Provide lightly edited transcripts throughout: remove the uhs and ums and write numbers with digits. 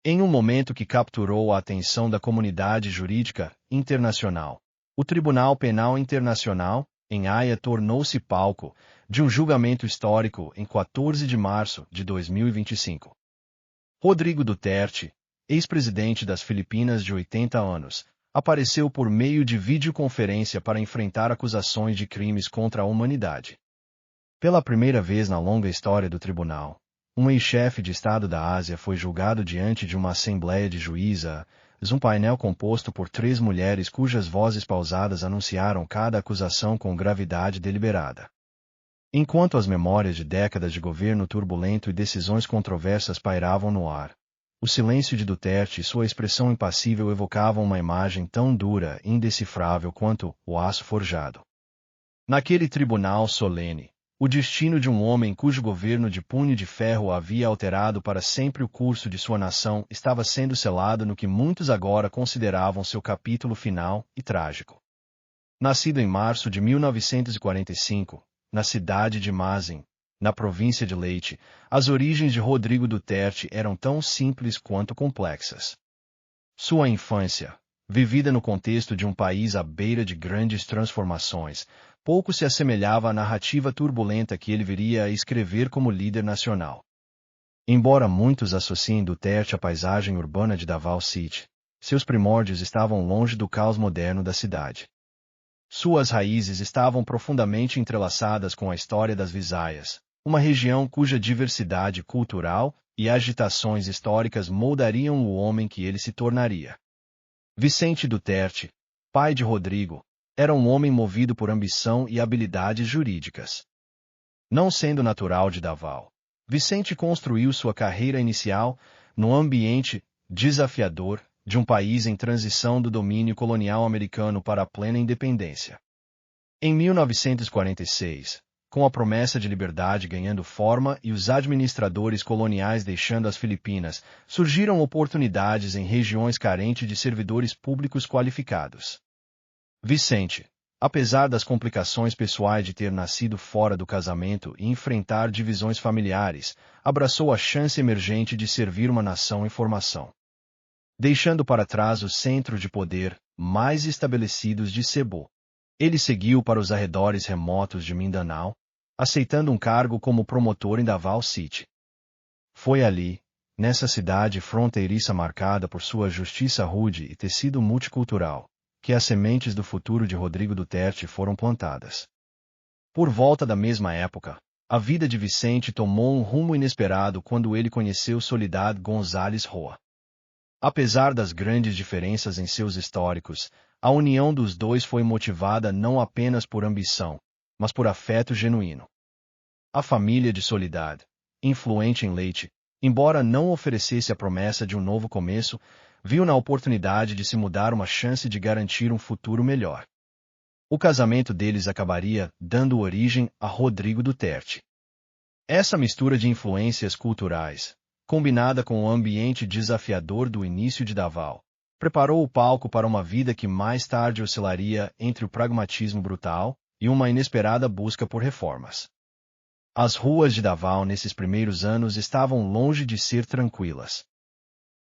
Em um momento que capturou a atenção da comunidade jurídica internacional, o Tribunal Penal Internacional, em Haia, tornou-se palco de um julgamento histórico em 14 de março de 2025. Rodrigo Duterte, ex-presidente das Filipinas de 80 anos, apareceu por meio de videoconferência para enfrentar acusações de crimes contra a humanidade. Pela primeira vez na longa história do tribunal, um ex-chefe de Estado da Ásia foi julgado diante de uma assembleia de juízes, um painel composto por 3 mulheres cujas vozes pausadas anunciaram cada acusação com gravidade deliberada. Enquanto as memórias de décadas de governo turbulento e decisões controversas pairavam no ar, o silêncio de Duterte e sua expressão impassível evocavam uma imagem tão dura e indecifrável quanto o aço forjado. Naquele tribunal solene, o destino de um homem cujo governo de punho de ferro havia alterado para sempre o curso de sua nação estava sendo selado no que muitos agora consideravam seu capítulo final e trágico. Nascido em março de 1945, na cidade de Mazin, na província de Leyte, as origens de Rodrigo Duterte eram tão simples quanto complexas. Sua infância, vivida no contexto de um país à beira de grandes transformações, pouco se assemelhava à narrativa turbulenta que ele viria a escrever como líder nacional. Embora muitos associem Duterte à paisagem urbana de Davao City, seus primórdios estavam longe do caos moderno da cidade. Suas raízes estavam profundamente entrelaçadas com a história das Visayas, uma região cuja diversidade cultural e agitações históricas moldariam o homem que ele se tornaria. Vicente Duterte, pai de Rodrigo, era um homem movido por ambição e habilidades jurídicas. Não sendo natural de Davao, Vicente construiu sua carreira inicial no ambiente desafiador de um país em transição do domínio colonial americano para a plena independência. Em 1946, com a promessa de liberdade ganhando forma e os administradores coloniais deixando as Filipinas, surgiram oportunidades em regiões carentes de servidores públicos qualificados. Vicente, apesar das complicações pessoais de ter nascido fora do casamento e enfrentar divisões familiares, abraçou a chance emergente de servir uma nação em formação. Deixando para trás os centros de poder mais estabelecidos de Cebu, ele seguiu para os arredores remotos de Mindanao, aceitando um cargo como promotor em Davao City. Foi ali, nessa cidade fronteiriça marcada por sua justiça rude e tecido multicultural, que as sementes do futuro de Rodrigo Duterte foram plantadas. Por volta da mesma época, a vida de Vicente tomou um rumo inesperado quando ele conheceu Soledad González Roa. Apesar das grandes diferenças em seus históricos, a união dos dois foi motivada não apenas por ambição, mas por afeto genuíno. A família de Soledad, influente em Leyte, embora não oferecesse a promessa de um novo começo, viu na oportunidade de se mudar uma chance de garantir um futuro melhor. O casamento deles acabaria dando origem a Rodrigo Duterte. Essa mistura de influências culturais, combinada com o ambiente desafiador do início de Davao, preparou o palco para uma vida que mais tarde oscilaria entre o pragmatismo brutal e uma inesperada busca por reformas. As ruas de Davao nesses primeiros anos estavam longe de ser tranquilas.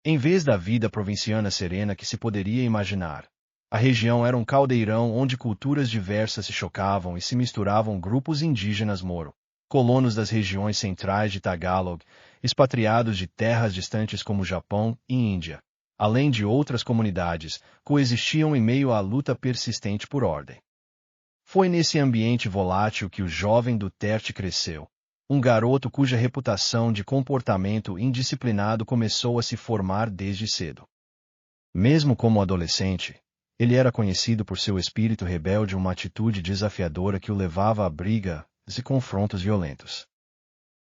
Em vez da vida provinciana serena que se poderia imaginar, a região era um caldeirão onde culturas diversas se chocavam e se misturavam grupos indígenas moro, colonos das regiões centrais de Tagalog, expatriados de terras distantes como Japão e Índia, além de outras comunidades, coexistiam em meio à luta persistente por ordem. Foi nesse ambiente volátil que o jovem Duterte cresceu, um garoto cuja reputação de comportamento indisciplinado começou a se formar desde cedo. Mesmo como adolescente, ele era conhecido por seu espírito rebelde e uma atitude desafiadora que o levava a brigas e confrontos violentos.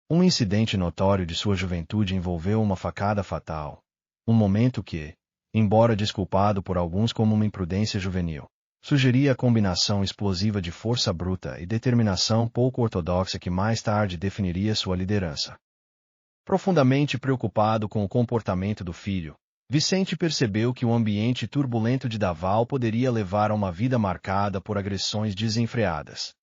Um incidente notório de sua juventude envolveu uma facada fatal, um momento que, embora desculpado por alguns como uma imprudência juvenil, sugeria a combinação explosiva de força bruta e determinação pouco ortodoxa que mais tarde definiria sua liderança. Profundamente preocupado com o comportamento do filho, Vicente percebeu que o ambiente turbulento de Davao poderia levar a uma vida marcada por agressões desenfreadas.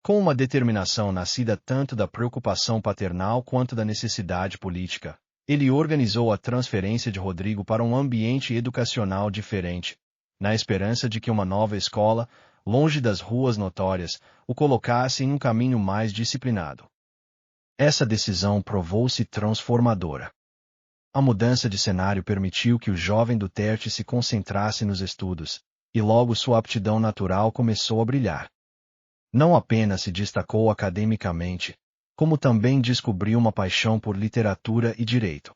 Com uma determinação nascida tanto da preocupação paternal quanto da necessidade política, ele organizou a transferência de Rodrigo para um ambiente educacional diferente, na esperança de que uma nova escola, longe das ruas notórias, o colocasse em um caminho mais disciplinado. Essa decisão provou-se transformadora. A mudança de cenário permitiu que o jovem Duterte se concentrasse nos estudos, e logo sua aptidão natural começou a brilhar. Não apenas se destacou academicamente, como também descobriu uma paixão por literatura e direito.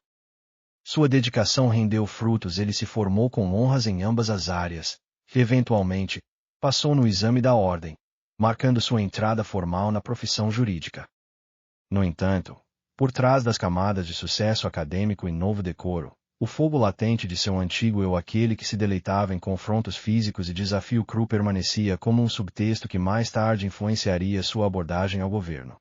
Sua dedicação rendeu frutos, ele se formou com honras em ambas as áreas, e, eventualmente, passou no exame da ordem, marcando sua entrada formal na profissão jurídica. No entanto, por trás das camadas de sucesso acadêmico e novo decoro, o fogo latente de seu antigo eu, aquele que se deleitava em confrontos físicos e desafio cru, permanecia como um subtexto que mais tarde influenciaria sua abordagem ao governo.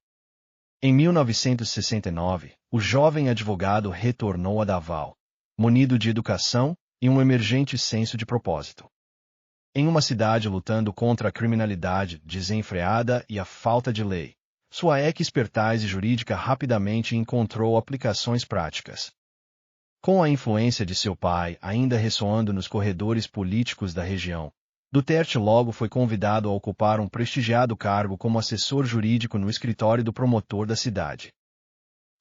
Em 1969, o jovem advogado retornou a Davao, munido de educação e um emergente senso de propósito. Em uma cidade lutando contra a criminalidade desenfreada e a falta de lei, sua expertise jurídica rapidamente encontrou aplicações práticas. Com a influência de seu pai ainda ressoando nos corredores políticos da região, Duterte logo foi convidado a ocupar um prestigiado cargo como assessor jurídico no escritório do promotor da cidade.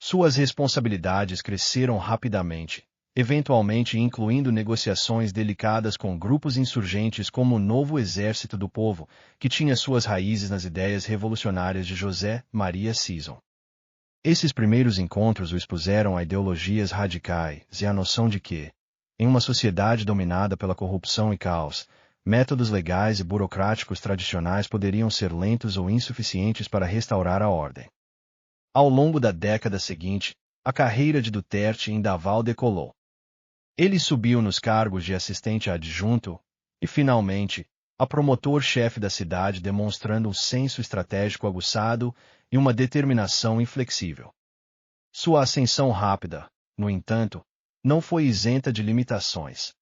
Suas responsabilidades cresceram rapidamente, eventualmente incluindo negociações delicadas com grupos insurgentes como o Novo Exército do Povo, que tinha suas raízes nas ideias revolucionárias de José Maria Sison. Esses primeiros encontros o expuseram a ideologias radicais e à noção de que, em uma sociedade dominada pela corrupção e caos, métodos legais e burocráticos tradicionais poderiam ser lentos ou insuficientes para restaurar a ordem. Ao longo da década seguinte, a carreira de Duterte em Davao decolou. Ele subiu nos cargos de assistente adjunto e, finalmente, a promotor-chefe da cidade, demonstrando um senso estratégico aguçado e uma determinação inflexível. Sua ascensão rápida, no entanto, não foi isenta de limitações.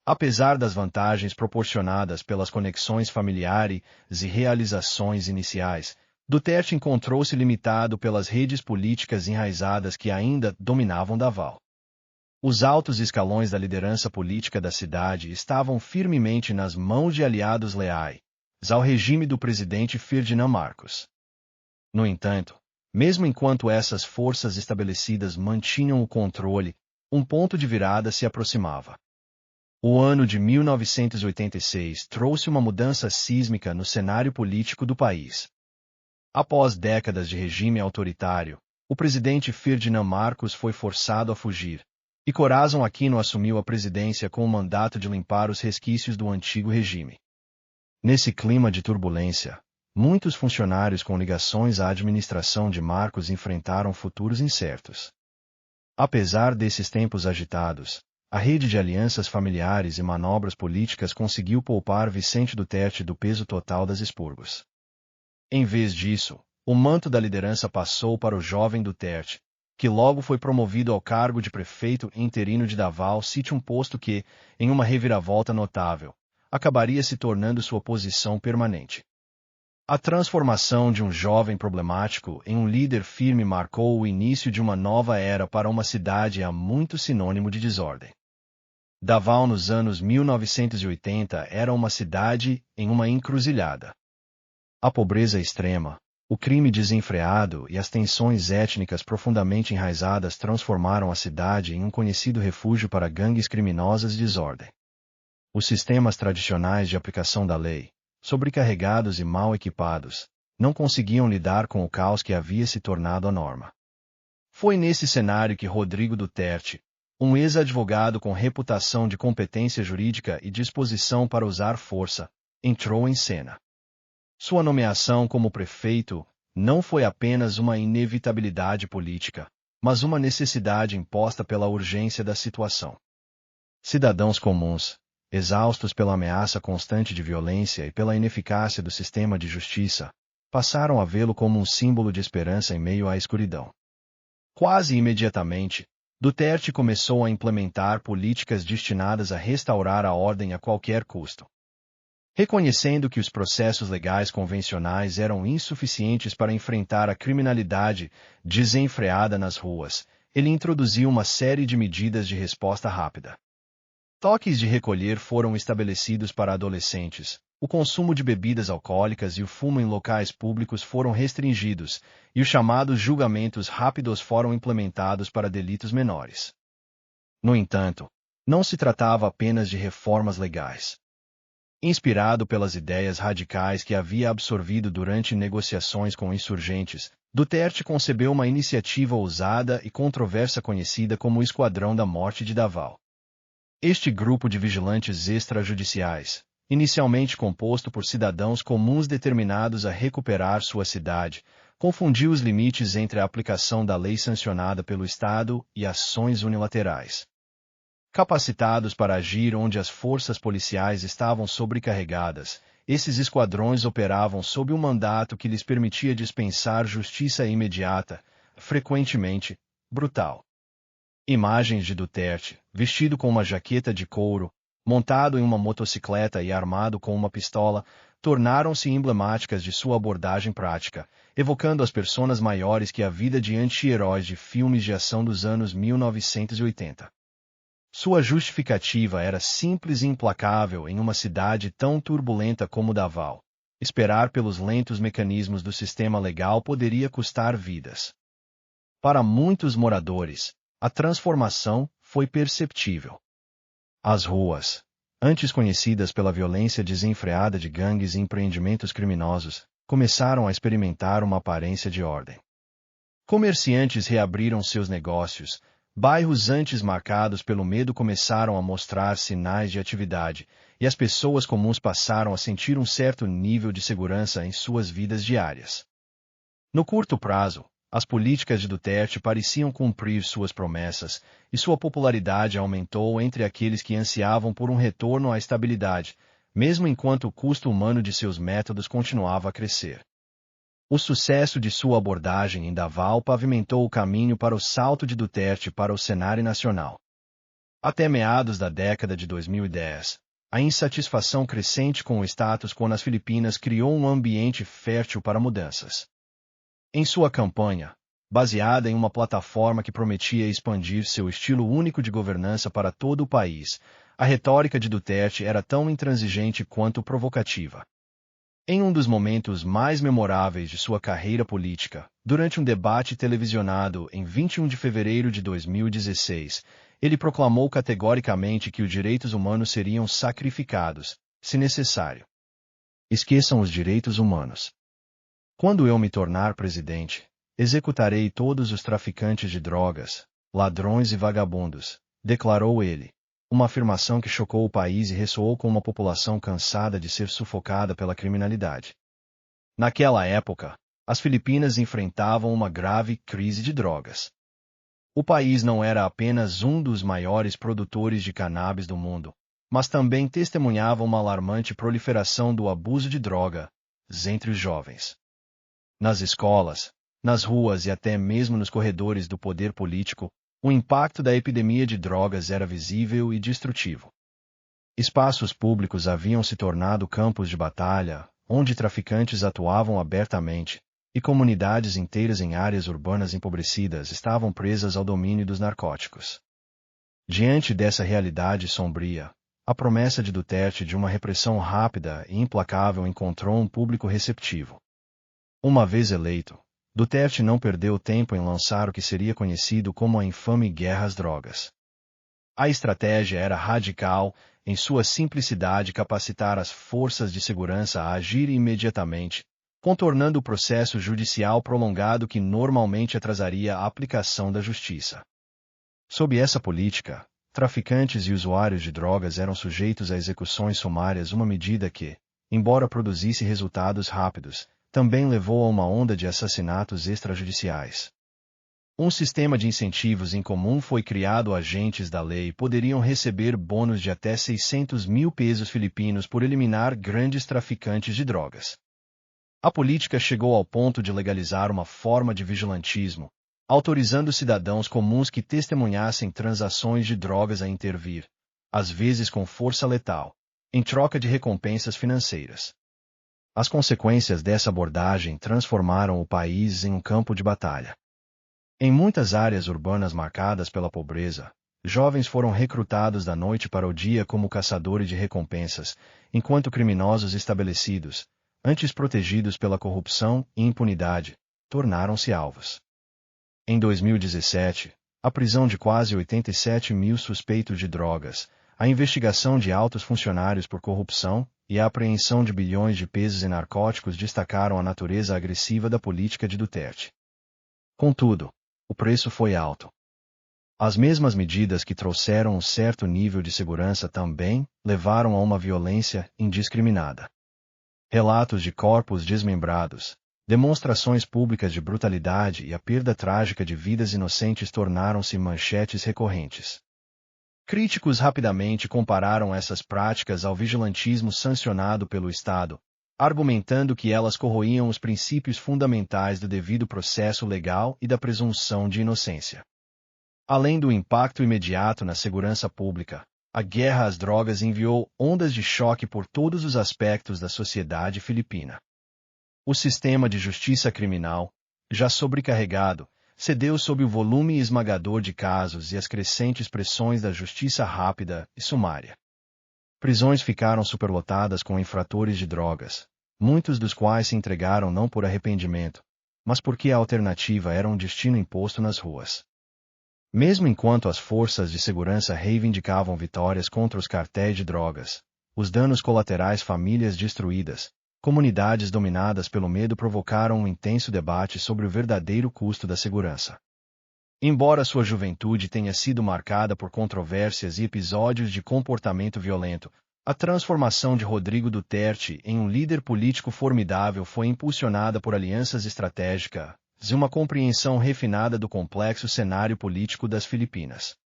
Apesar das vantagens proporcionadas pelas conexões familiares e realizações iniciais, Duterte encontrou-se limitado pelas redes políticas enraizadas que ainda dominavam Davao. Os altos escalões da liderança política da cidade estavam firmemente nas mãos de aliados leais ao regime do presidente Ferdinand Marcos. No entanto, mesmo enquanto essas forças estabelecidas mantinham o controle, um ponto de virada se aproximava. O ano de 1986 trouxe uma mudança sísmica no cenário político do país. Após décadas de regime autoritário, o presidente Ferdinand Marcos foi forçado a fugir, e Corazon Aquino assumiu a presidência com o mandato de limpar os resquícios do antigo regime. Nesse clima de turbulência, muitos funcionários com ligações à administração de Marcos enfrentaram futuros incertos. Apesar desses tempos agitados, a rede de alianças familiares e manobras políticas conseguiu poupar Vicente Duterte do peso total das expurgos. Em vez disso, o manto da liderança passou para o jovem Duterte, que logo foi promovido ao cargo de prefeito interino de Davao City, um posto que, em uma reviravolta notável, acabaria se tornando sua posição permanente. A transformação de um jovem problemático em um líder firme marcou o início de uma nova era para uma cidade há muito sinônimo de desordem. Davao nos anos 1980 era uma cidade em uma encruzilhada. A pobreza extrema, o crime desenfreado e as tensões étnicas profundamente enraizadas transformaram a cidade em um conhecido refúgio para gangues criminosas e desordem. Os sistemas tradicionais de aplicação da lei, sobrecarregados e mal equipados, não conseguiam lidar com o caos que havia se tornado a norma. Foi nesse cenário que Rodrigo Duterte, um ex-advogado com reputação de competência jurídica e disposição para usar força, entrou em cena. Sua nomeação como prefeito não foi apenas uma inevitabilidade política, mas uma necessidade imposta pela urgência da situação. Cidadãos comuns, exaustos pela ameaça constante de violência e pela ineficácia do sistema de justiça, passaram a vê-lo como um símbolo de esperança em meio à escuridão. Quase imediatamente, Duterte começou a implementar políticas destinadas a restaurar a ordem a qualquer custo. Reconhecendo que os processos legais convencionais eram insuficientes para enfrentar a criminalidade desenfreada nas ruas, ele introduziu uma série de medidas de resposta rápida. Toques de recolher foram estabelecidos para adolescentes, o consumo de bebidas alcoólicas e o fumo em locais públicos foram restringidos, e os chamados julgamentos rápidos foram implementados para delitos menores. No entanto, não se tratava apenas de reformas legais. Inspirado pelas ideias radicais que havia absorvido durante negociações com insurgentes, Duterte concebeu uma iniciativa ousada e controversa conhecida como o Esquadrão da Morte de Davao. Este grupo de vigilantes extrajudiciais, inicialmente composto por cidadãos comuns determinados a recuperar sua cidade, confundiu os limites entre a aplicação da lei sancionada pelo Estado e ações unilaterais. Capacitados para agir onde as forças policiais estavam sobrecarregadas, esses esquadrões operavam sob um mandato que lhes permitia dispensar justiça imediata, frequentemente brutal. Imagens de Duterte, vestido com uma jaqueta de couro, montado em uma motocicleta e armado com uma pistola, tornaram-se emblemáticas de sua abordagem prática, evocando as personas maiores que a vida de anti-heróis de filmes de ação dos anos 1980. Sua justificativa era simples e implacável em uma cidade tão turbulenta como Davao. Esperar pelos lentos mecanismos do sistema legal poderia custar vidas. Para muitos moradores, a transformação foi perceptível. As ruas, antes conhecidas pela violência desenfreada de gangues e empreendimentos criminosos, começaram a experimentar uma aparência de ordem. Comerciantes reabriram seus negócios, bairros antes marcados pelo medo começaram a mostrar sinais de atividade, e as pessoas comuns passaram a sentir um certo nível de segurança em suas vidas diárias. No curto prazo, as políticas de Duterte pareciam cumprir suas promessas, e sua popularidade aumentou entre aqueles que ansiavam por um retorno à estabilidade, mesmo enquanto o custo humano de seus métodos continuava a crescer. O sucesso de sua abordagem em Davao pavimentou o caminho para o salto de Duterte para o cenário nacional. Até meados da década de 2010, a insatisfação crescente com o status quo nas Filipinas criou um ambiente fértil para mudanças. Em sua campanha, baseada em uma plataforma que prometia expandir seu estilo único de governança para todo o país, a retórica de Duterte era tão intransigente quanto provocativa. Em um dos momentos mais memoráveis de sua carreira política, durante um debate televisionado em 21 de fevereiro de 2016, ele proclamou categoricamente que os direitos humanos seriam sacrificados, se necessário. Esqueçam os direitos humanos. Quando eu me tornar presidente, executarei todos os traficantes de drogas, ladrões e vagabundos, declarou ele. Uma afirmação que chocou o país e ressoou com uma população cansada de ser sufocada pela criminalidade. Naquela época, as Filipinas enfrentavam uma grave crise de drogas. O país não era apenas um dos maiores produtores de cannabis do mundo, mas também testemunhava uma alarmante proliferação do abuso de drogas entre os jovens. Nas escolas, nas ruas e até mesmo nos corredores do poder político, o impacto da epidemia de drogas era visível e destrutivo. Espaços públicos haviam se tornado campos de batalha, onde traficantes atuavam abertamente, e comunidades inteiras em áreas urbanas empobrecidas estavam presas ao domínio dos narcóticos. Diante dessa realidade sombria, a promessa de Duterte de uma repressão rápida e implacável encontrou um público receptivo. Uma vez eleito, Duterte não perdeu tempo em lançar o que seria conhecido como a infame guerra às drogas. A estratégia era radical, em sua simplicidade capacitar as forças de segurança a agir imediatamente, contornando o processo judicial prolongado que normalmente atrasaria a aplicação da justiça. Sob essa política, traficantes e usuários de drogas eram sujeitos a execuções sumárias, uma medida que, embora produzisse resultados rápidos, também levou a uma onda de assassinatos extrajudiciais. Um sistema de incentivos em comum foi criado. Agentes da lei poderiam receber bônus de até 600 mil pesos filipinos por eliminar grandes traficantes de drogas. A política chegou ao ponto de legalizar uma forma de vigilantismo, autorizando cidadãos comuns que testemunhassem transações de drogas a intervir, às vezes com força letal, em troca de recompensas financeiras. As consequências dessa abordagem transformaram o país em um campo de batalha. Em muitas áreas urbanas marcadas pela pobreza, jovens foram recrutados da noite para o dia como caçadores de recompensas, enquanto criminosos estabelecidos, antes protegidos pela corrupção e impunidade, tornaram-se alvos. Em 2017, a prisão de quase 87 mil suspeitos de drogas, a investigação de altos funcionários por corrupção e a apreensão de bilhões de pesos em narcóticos destacaram a natureza agressiva da política de Duterte. Contudo, o preço foi alto. As mesmas medidas que trouxeram um certo nível de segurança também levaram a uma violência indiscriminada. Relatos de corpos desmembrados, demonstrações públicas de brutalidade e a perda trágica de vidas inocentes tornaram-se manchetes recorrentes. Críticos rapidamente compararam essas práticas ao vigilantismo sancionado pelo Estado, argumentando que elas corroíam os princípios fundamentais do devido processo legal e da presunção de inocência. Além do impacto imediato na segurança pública, a guerra às drogas enviou ondas de choque por todos os aspectos da sociedade filipina. O sistema de justiça criminal, já sobrecarregado, cedeu sob o volume esmagador de casos e as crescentes pressões da justiça rápida e sumária. Prisões ficaram superlotadas com infratores de drogas, muitos dos quais se entregaram não por arrependimento, mas porque a alternativa era um destino imposto nas ruas. Mesmo enquanto as forças de segurança reivindicavam vitórias contra os cartéis de drogas, os danos colaterais, famílias destruídas, comunidades dominadas pelo medo provocaram um intenso debate sobre o verdadeiro custo da segurança. Embora sua juventude tenha sido marcada por controvérsias e episódios de comportamento violento, a transformação de Rodrigo Duterte em um líder político formidável foi impulsionada por alianças estratégicas e uma compreensão refinada do complexo cenário político das Filipinas.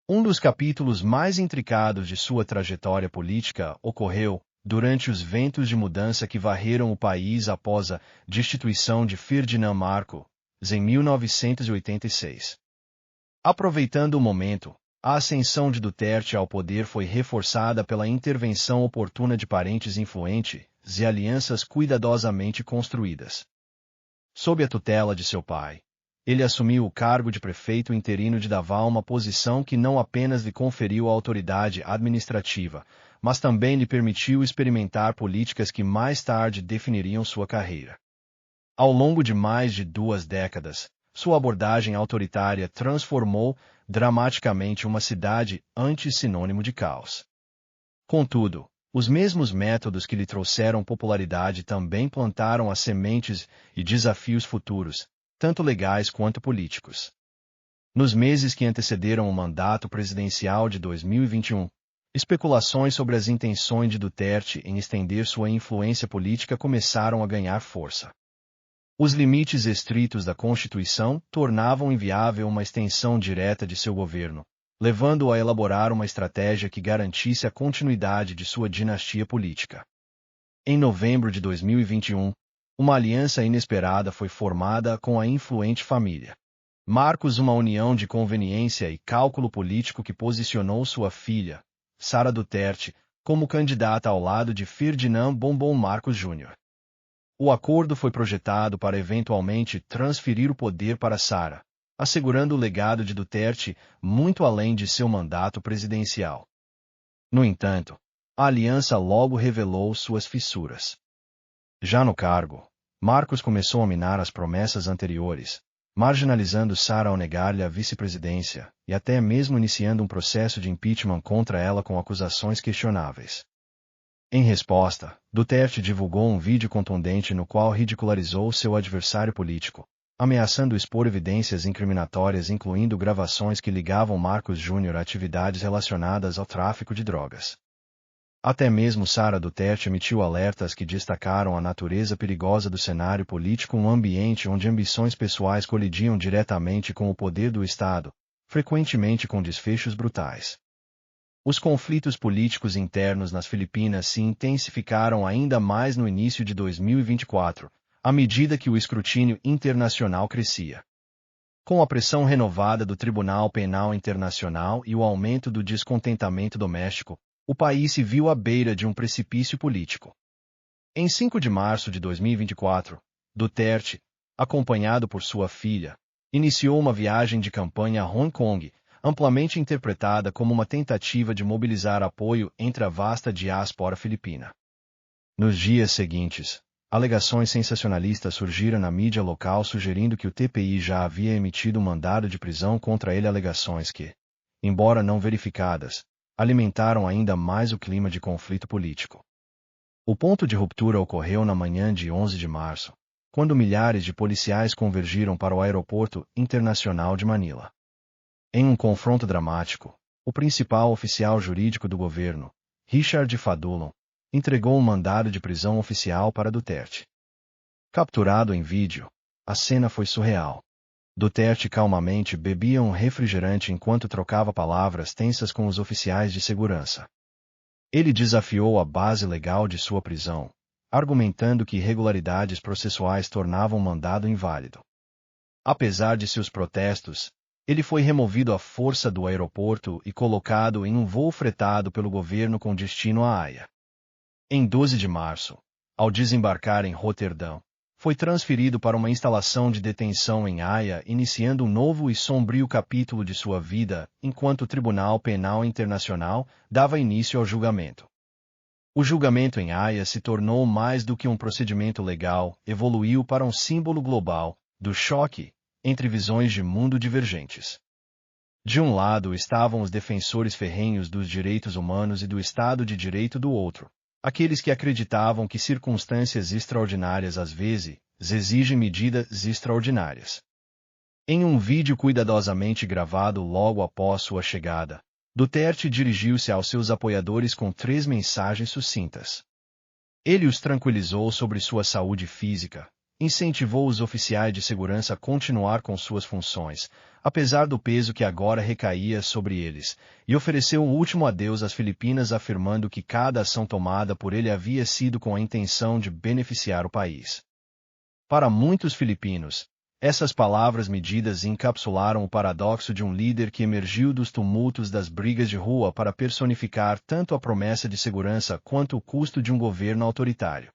Um dos capítulos mais intricados de sua trajetória política ocorreu durante os ventos de mudança que varreram o país após a destituição de Ferdinand Marcos, em 1986. Aproveitando o momento, a ascensão de Duterte ao poder foi reforçada pela intervenção oportuna de parentes influentes e alianças cuidadosamente construídas. Sob a tutela de seu pai, ele assumiu o cargo de prefeito interino de Davao, uma posição que não apenas lhe conferiu a autoridade administrativa, mas também lhe permitiu experimentar políticas que mais tarde definiriam sua carreira. Ao longo de mais de 2 décadas, sua abordagem autoritária transformou dramaticamente uma cidade antes sinônimo de caos. Contudo, os mesmos métodos que lhe trouxeram popularidade também plantaram as sementes e desafios futuros, tanto legais quanto políticos. Nos meses que antecederam o mandato presidencial de 2021, especulações sobre as intenções de Duterte em estender sua influência política começaram a ganhar força. Os limites estritos da Constituição tornavam inviável uma extensão direta de seu governo, levando-o a elaborar uma estratégia que garantisse a continuidade de sua dinastia política. Em novembro de 2021, uma aliança inesperada foi formada com a influente família Marcos, uma união de conveniência e cálculo político que posicionou sua filha, Sara Duterte, como candidata ao lado de Ferdinand Bongbong Marcos Jr. O acordo foi projetado para eventualmente transferir o poder para Sara, assegurando o legado de Duterte muito além de seu mandato presidencial. No entanto, a aliança logo revelou suas fissuras. Já no cargo, Marcos começou a minar as promessas anteriores, marginalizando Sara ao negar-lhe a vice-presidência e até mesmo iniciando um processo de impeachment contra ela com acusações questionáveis. Em resposta, Duterte divulgou um vídeo contundente no qual ridicularizou seu adversário político, ameaçando expor evidências incriminatórias, incluindo gravações que ligavam Marcos Jr. a atividades relacionadas ao tráfico de drogas. Até mesmo Sara Duterte emitiu alertas que destacaram a natureza perigosa do cenário político, um ambiente onde ambições pessoais colidiam diretamente com o poder do Estado, frequentemente com desfechos brutais. Os conflitos políticos internos nas Filipinas se intensificaram ainda mais no início de 2024, à medida que o escrutínio internacional crescia. Com a pressão renovada do Tribunal Penal Internacional e o aumento do descontentamento doméstico, o país se viu à beira de um precipício político. Em 5 de março de 2024, Duterte, acompanhado por sua filha, iniciou uma viagem de campanha a Hong Kong, amplamente interpretada como uma tentativa de mobilizar apoio entre a vasta diáspora filipina. Nos dias seguintes, alegações sensacionalistas surgiram na mídia local sugerindo que o TPI já havia emitido um mandado de prisão contra ele, alegações que, embora não verificadas, alimentaram ainda mais o clima de conflito político. O ponto de ruptura ocorreu na manhã de 11 de março, quando milhares de policiais convergiram para o aeroporto internacional de Manila. Em um confronto dramático, o principal oficial jurídico do governo, Richard Fadulon, entregou um mandado de prisão oficial para Duterte. Capturado em vídeo, a cena foi surreal. Duterte calmamente bebia um refrigerante enquanto trocava palavras tensas com os oficiais de segurança. Ele desafiou a base legal de sua prisão, argumentando que irregularidades processuais tornavam o mandado inválido. Apesar de seus protestos, ele foi removido à força do aeroporto e colocado em um voo fretado pelo governo com destino à Haia. Em 12 de março, ao desembarcar em Roterdão, foi transferido para uma instalação de detenção em Haia, iniciando um novo e sombrio capítulo de sua vida, enquanto o Tribunal Penal Internacional dava início ao julgamento. O julgamento em Haia se tornou mais do que um procedimento legal, evoluiu para um símbolo global do choque entre visões de mundo divergentes. De um lado estavam os defensores ferrenhos dos direitos humanos e do Estado de Direito do outro, aqueles que acreditavam que circunstâncias extraordinárias às vezes exigem medidas extraordinárias. Em um vídeo cuidadosamente gravado logo após sua chegada, Duterte dirigiu-se aos seus apoiadores com 3 mensagens sucintas. Ele os tranquilizou sobre sua saúde física, incentivou os oficiais de segurança a continuar com suas funções, apesar do peso que agora recaía sobre eles, e ofereceu um último adeus às Filipinas, afirmando que cada ação tomada por ele havia sido com a intenção de beneficiar o país. Para muitos filipinos, essas palavras medidas encapsularam o paradoxo de um líder que emergiu dos tumultos das brigas de rua para personificar tanto a promessa de segurança quanto o custo de um governo autoritário.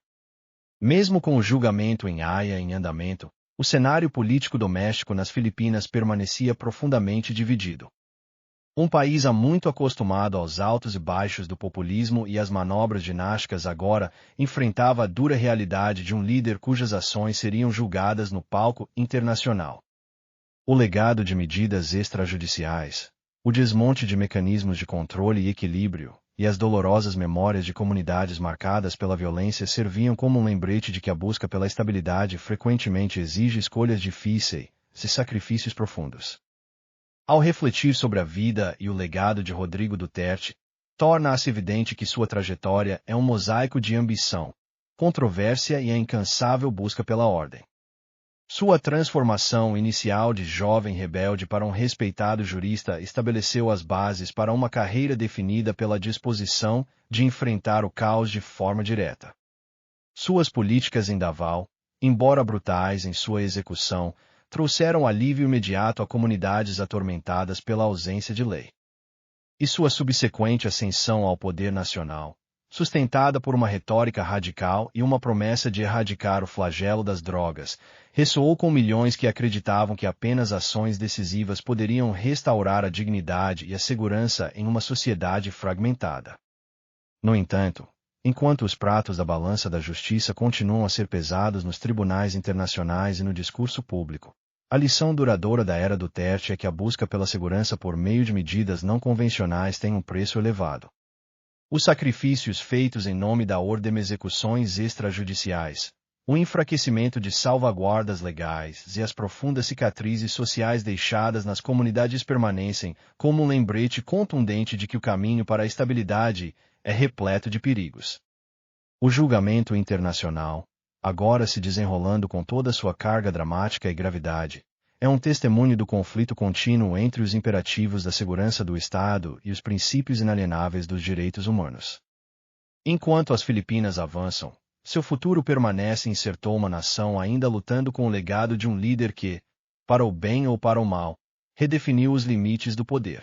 Mesmo com o julgamento em Haia em andamento, o cenário político doméstico nas Filipinas permanecia profundamente dividido. Um país há muito acostumado aos altos e baixos do populismo e às manobras ginásticas agora enfrentava a dura realidade de um líder cujas ações seriam julgadas no palco internacional. O legado de medidas extrajudiciais, o desmonte de mecanismos de controle e equilíbrio, e as dolorosas memórias de comunidades marcadas pela violência serviam como um lembrete de que a busca pela estabilidade frequentemente exige escolhas difíceis e sacrifícios profundos. Ao refletir sobre a vida e o legado de Rodrigo Duterte, torna-se evidente que sua trajetória é um mosaico de ambição, controvérsia e a incansável busca pela ordem. Sua transformação inicial de jovem rebelde para um respeitado jurista estabeleceu as bases para uma carreira definida pela disposição de enfrentar o caos de forma direta. Suas políticas em Davao, embora brutais em sua execução, trouxeram alívio imediato a comunidades atormentadas pela ausência de lei. E sua subsequente ascensão ao poder nacional, sustentada por uma retórica radical e uma promessa de erradicar o flagelo das drogas, ressoou com milhões que acreditavam que apenas ações decisivas poderiam restaurar a dignidade e a segurança em uma sociedade fragmentada. No entanto, enquanto os pratos da balança da justiça continuam a ser pesados nos tribunais internacionais e no discurso público, a lição duradoura da era Duterte é que a busca pela segurança por meio de medidas não convencionais tem um preço elevado. Os sacrifícios feitos em nome da ordem, execuções extrajudiciais, o enfraquecimento de salvaguardas legais e as profundas cicatrizes sociais deixadas nas comunidades permanecem como um lembrete contundente de que o caminho para a estabilidade é repleto de perigos. O julgamento internacional, agora se desenrolando com toda sua carga dramática e gravidade, é um testemunho do conflito contínuo entre os imperativos da segurança do Estado e os princípios inalienáveis dos direitos humanos. Enquanto as Filipinas avançam, seu futuro permanece incerto, uma nação ainda lutando com o legado de um líder que, para o bem ou para o mal, redefiniu os limites do poder.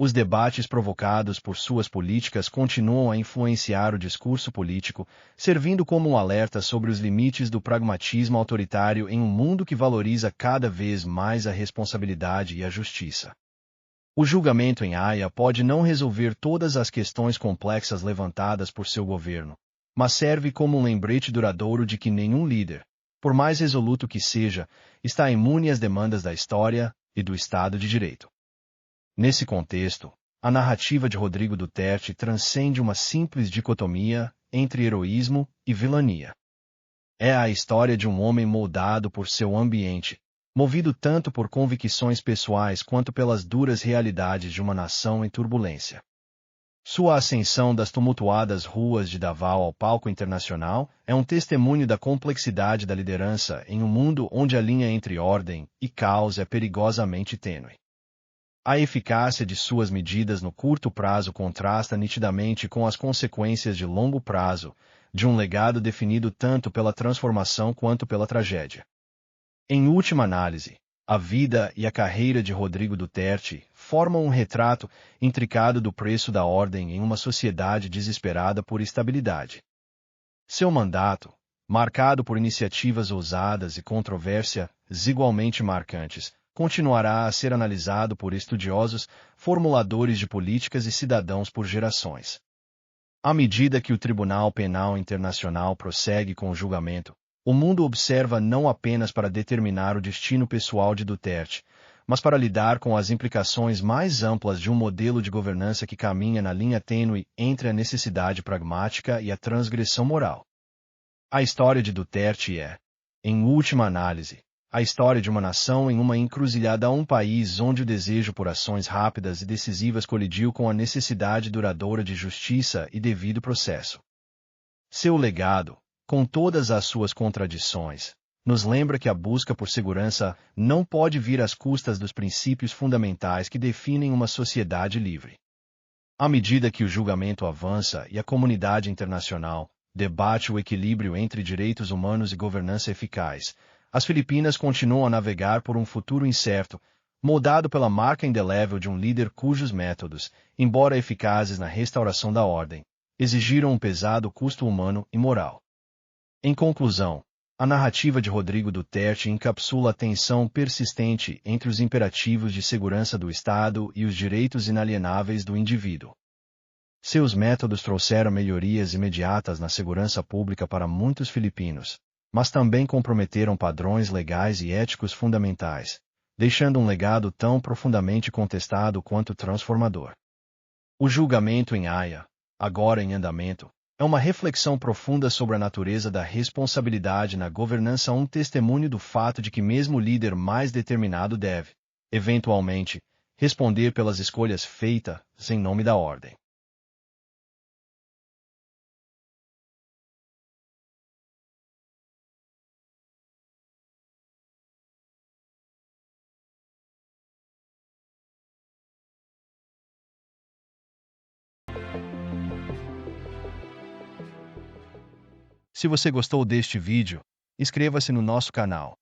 Os debates provocados por suas políticas continuam a influenciar o discurso político, servindo como um alerta sobre os limites do pragmatismo autoritário em um mundo que valoriza cada vez mais a responsabilidade e a justiça. O julgamento em Haia pode não resolver todas as questões complexas levantadas por seu governo, mas serve como um lembrete duradouro de que nenhum líder, por mais resoluto que seja, está imune às demandas da história e do Estado de Direito. Nesse contexto, a narrativa de Rodrigo Duterte transcende uma simples dicotomia entre heroísmo e vilania. É a história de um homem moldado por seu ambiente, movido tanto por convicções pessoais quanto pelas duras realidades de uma nação em turbulência. Sua ascensão das tumultuadas ruas de Davao ao palco internacional é um testemunho da complexidade da liderança em um mundo onde a linha entre ordem e caos é perigosamente tênue. A eficácia de suas medidas no curto prazo contrasta nitidamente com as consequências de longo prazo, de um legado definido tanto pela transformação quanto pela tragédia. Em última análise, a vida e a carreira de Rodrigo Duterte formam um retrato intricado do preço da ordem em uma sociedade desesperada por estabilidade. Seu mandato, marcado por iniciativas ousadas e controvérsias igualmente marcantes, continuará a ser analisado por estudiosos, formuladores de políticas e cidadãos por gerações. À medida que o Tribunal Penal Internacional prossegue com o julgamento, o mundo observa não apenas para determinar o destino pessoal de Duterte, mas para lidar com as implicações mais amplas de um modelo de governança que caminha na linha tênue entre a necessidade pragmática e a transgressão moral. A história de Duterte é, em última análise, a história de uma nação em uma encruzilhada a um país onde o desejo por ações rápidas e decisivas colidiu com a necessidade duradoura de justiça e devido processo. Seu legado, com todas as suas contradições, nos lembra que a busca por segurança não pode vir às custas dos princípios fundamentais que definem uma sociedade livre. À medida que o julgamento avança e a comunidade internacional debate o equilíbrio entre direitos humanos e governança eficaz, as Filipinas continuam a navegar por um futuro incerto, moldado pela marca indelével de um líder cujos métodos, embora eficazes na restauração da ordem, exigiram um pesado custo humano e moral. Em conclusão, a narrativa de Rodrigo Duterte encapsula a tensão persistente entre os imperativos de segurança do Estado e os direitos inalienáveis do indivíduo. Seus métodos trouxeram melhorias imediatas na segurança pública para muitos filipinos, mas também comprometeram padrões legais e éticos fundamentais, deixando um legado tão profundamente contestado quanto transformador. O julgamento em Haia, agora em andamento, é uma reflexão profunda sobre a natureza da responsabilidade na governança, um testemunho do fato de que mesmo o líder mais determinado deve, eventualmente, responder pelas escolhas feitas em nome da ordem. Se você gostou deste vídeo, inscreva-se no nosso canal